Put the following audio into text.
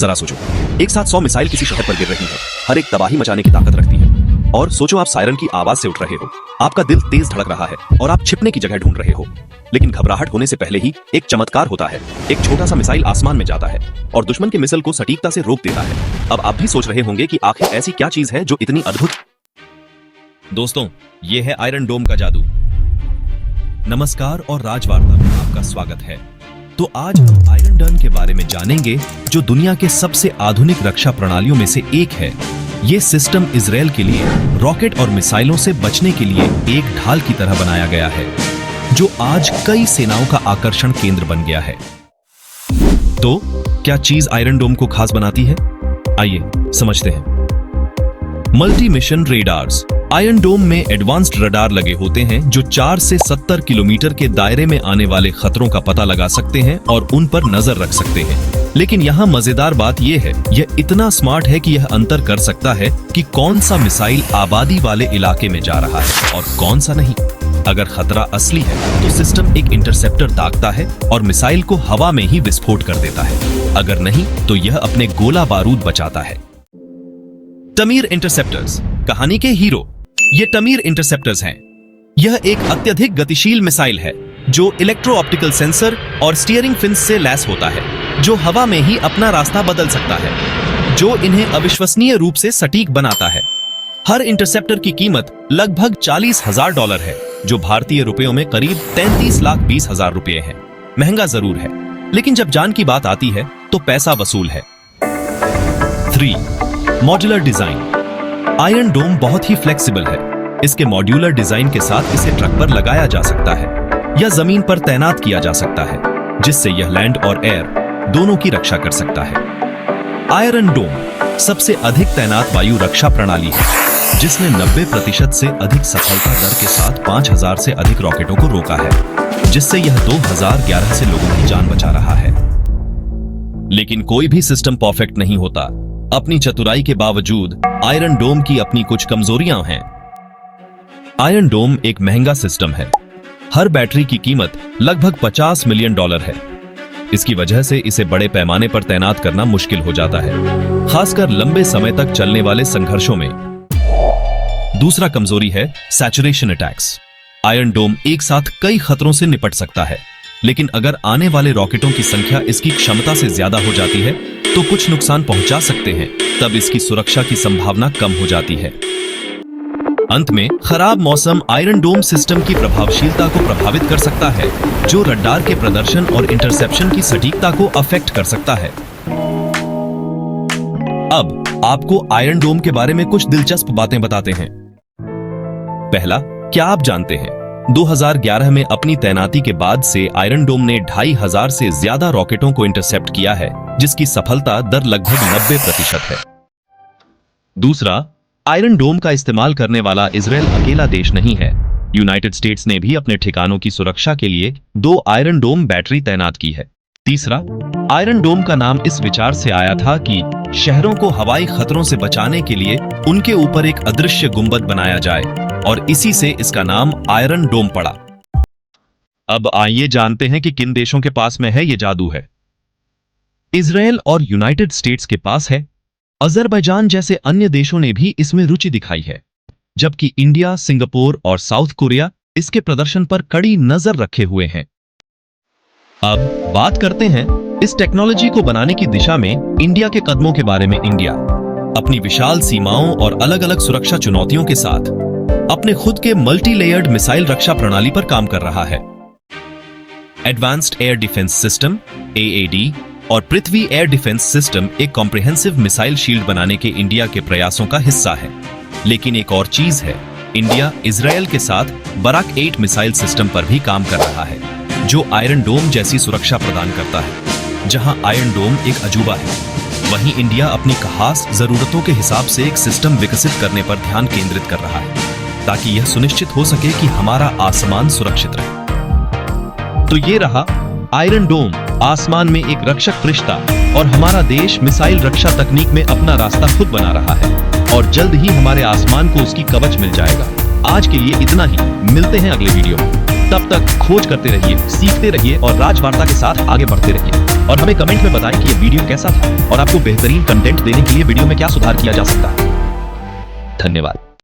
जरा सोचो, एक साथ 100 मिसाइल किसी शहर पर गिर रही है, हर एक तबाही मचाने की ताकत रखती है। और सोचो आप सायरन की आवाज से उठ रहे हो, आपका दिल तेज धड़क रहा है और आप छिपने की जगह ढूंढ रहे हो। लेकिन घबराहट होने से पहले ही एक चमत्कार होता है। एक छोटा सा मिसाइल आसमान में जाता है और दुश्मन के मिसाइल को सटीकता से रोक देता है। अब आप भी सोच रहे होंगे कि आखिर ऐसी क्या चीज है जो इतनी अद्भुत। दोस्तों, ये है आयरन डोम का जादू। नमस्कार और राजवार्ता में आपका स्वागत है। तो आज हम आयरन डोम के बारे में जानेंगे, जो दुनिया के सबसे आधुनिक रक्षा प्रणालियों में से एक है। ये सिस्टम इजराइल के लिए रॉकेट और मिसाइलों से बचने के लिए एक ढाल की तरह बनाया गया है, जो आज कई सेनाओं का आकर्षण केंद्र बन गया है। तो क्या चीज आयरन डोम को खास बनाती है? आइए समझते हैं। Multi mission radars. आयरन डोम में एडवांस्ड रडार लगे होते हैं जो 4 से 70 किलोमीटर के दायरे में आने वाले खतरों का पता लगा सकते हैं और उन पर नजर रख सकते हैं। लेकिन यहाँ मजेदार बात यह है, यह इतना स्मार्ट है कि यह अंतर कर सकता है कि कौन सा मिसाइल आबादी वाले इलाके में जा रहा है और कौन सा नहीं। अगर खतरा असली है तो सिस्टम एक इंटरसेप्टर दागता है और मिसाइल को हवा में ही विस्फोट कर देता है। अगर नहीं तो यह अपने गोला बारूद बचाता है। तमीर इंटरसेप्टर्स, कहानी के हीरो। ये तमीर इंटरसेप्टर्स हैं। यह एक अत्यधिक गतिशील मिसाइल है जो इलेक्ट्रो ऑप्टिकल सेंसर और स्टीयरिंग फिन्स से लैस होता है, जो हवा में ही अपना रास्ता बदल सकता है, जो इन्हें अविश्वसनीय रूप से सटीक बनाता है। हर इंटरसेप्टर की कीमत लगभग $40,000 है, जो भारतीय रुपयों में करीब 33,20,000 रुपये है। महंगा जरूर है, लेकिन जब जान की बात आती है तो पैसा वसूल है। 3. Modular design. आयरन डोम बहुत ही फ्लेक्सिबल है। इसके मॉड्यूलर डिजाइन के साथ इसे ट्रक पर लगाया जा सकता है या जमीन पर तैनात किया जा सकता है, जिससे यह लैंड और एयर दोनों की रक्षा कर सकता है। आयरन डोम सबसे अधिक तैनात वायु रक्षा प्रणाली है, जिसने 90% से अधिक सफलता दर के साथ 5,000 से अधिक रॉकेटों को रोका है, जिससे यह 2011 से लोगों की जान बचा रहा है। लेकिन कोई भी सिस्टम परफेक्ट नहीं होता। अपनी चतुराई के बावजूद आयरन डोम की अपनी कुछ कमजोरियां हैं। आयरन डोम एक महंगा सिस्टम है। हर बैटरी की कीमत लगभग $50 मिलियन है। इसकी वजह से इसे बड़े पैमाने पर तैनात करना मुश्किल हो जाता है, खासकर लंबे समय तक चलने वाले संघर्षों में। दूसरा कमजोरी है सैचुरेशन अटैक्स। आयरन डोम एक साथ कई खतरों से निपट सकता है, लेकिन अगर आने वाले रॉकेटों की संख्या इसकी क्षमता से ज्यादा हो जाती है तो कुछ नुकसान पहुंचा सकते हैं। तब इसकी सुरक्षा की संभावना कम हो जाती है। अंत में, खराब मौसम आयरन डोम सिस्टम की प्रभावशीलता को प्रभावित कर सकता है, जो रडार के प्रदर्शन और इंटरसेप्शन की सटीकता को अफेक्ट कर सकता है। अब आपको आयरन डोम के बारे में कुछ दिलचस्प बातें बताते हैं। पहला, क्या आप जानते हैं 2011 में अपनी तैनाती के बाद से आयरन डोम ने 2,500 से ज्यादा रॉकेटों को इंटरसेप्ट किया है, जिसकी सफलता दर लगभग 90% है। दूसरा, आयरन डोम का इस्तेमाल करने वाला इजराइल अकेला देश नहीं है। यूनाइटेड स्टेट्स ने भी अपने ठिकानों की सुरक्षा के लिए 2 आयरन डोम बैटरी तैनात की है। तीसरा, आयरन डोम का नाम इस विचार से आया था कि शहरों को हवाई खतरों से बचाने के लिए उनके ऊपर एक अदृश्य गुंबद बनाया जाए, और इसी से इसका नाम आयरन डोम पड़ा। अब आइए जानते हैं कि किन देशों के पास में है ये जादू है। इजराइल और यूनाइटेड स्टेट्स के पास है। अजरबैजान जैसे अन्य देशों ने भी इसमें रुचि दिखाई है, जबकि इंडिया, सिंगापुर और साउथ कोरिया इसके प्रदर्शन पर कड़ी नजर रखे हुए हैं। अब बात करते हैं इस टेक्नोलॉजी को बनाने की दिशा में इंडिया के कदमों के बारे में। इंडिया अपनी विशाल सीमाओं और अलग अलग सुरक्षा चुनौतियों के साथ अपने खुद के मल्टी लेयर्ड मिसाइल रक्षा प्रणाली पर काम कर रहा है। Advanced air defence system AAD और पृथ्वी एयर डिफेंस सिस्टम एक कॉम्प्रिहेंसिव मिसाइल शील्ड बनाने के इंडिया के प्रयासों का हिस्सा है। लेकिन एक और चीज है, इंडिया इजराइल के साथ बराक 8 मिसाइल सिस्टम पर भी काम कर रहा है, जो आयरन डोम जैसी सुरक्षा प्रदान करता है। जहां आयरन डोम एक अजूबा है, वहीं इंडिया अपनी खास जरूरतों के हिसाब से एक सिस्टम विकसित करने पर ध्यान केंद्रित कर रहा है, ताकि यह सुनिश्चित हो सके कि हमारा आसमान सुरक्षित रहे। तो ये रहा आयरन डोम, आसमान में एक रक्षक फरिश्ता, और हमारा देश मिसाइल रक्षा तकनीक में अपना रास्ता खुद बना रहा है, और जल्द ही हमारे आसमान को उसकी कवच मिल जाएगा। आज के लिए इतना ही, मिलते हैं अगले वीडियो में। तब तक खोज करते रहिए, सीखते रहिए और राजवार्ता के साथ आगे बढ़ते रहिए। और हमें कमेंट में बताएं कि ये वीडियो कैसा था और आपको बेहतरीन कंटेंट देने के लिए वीडियो में क्या सुधार किया जा सकता है। धन्यवाद।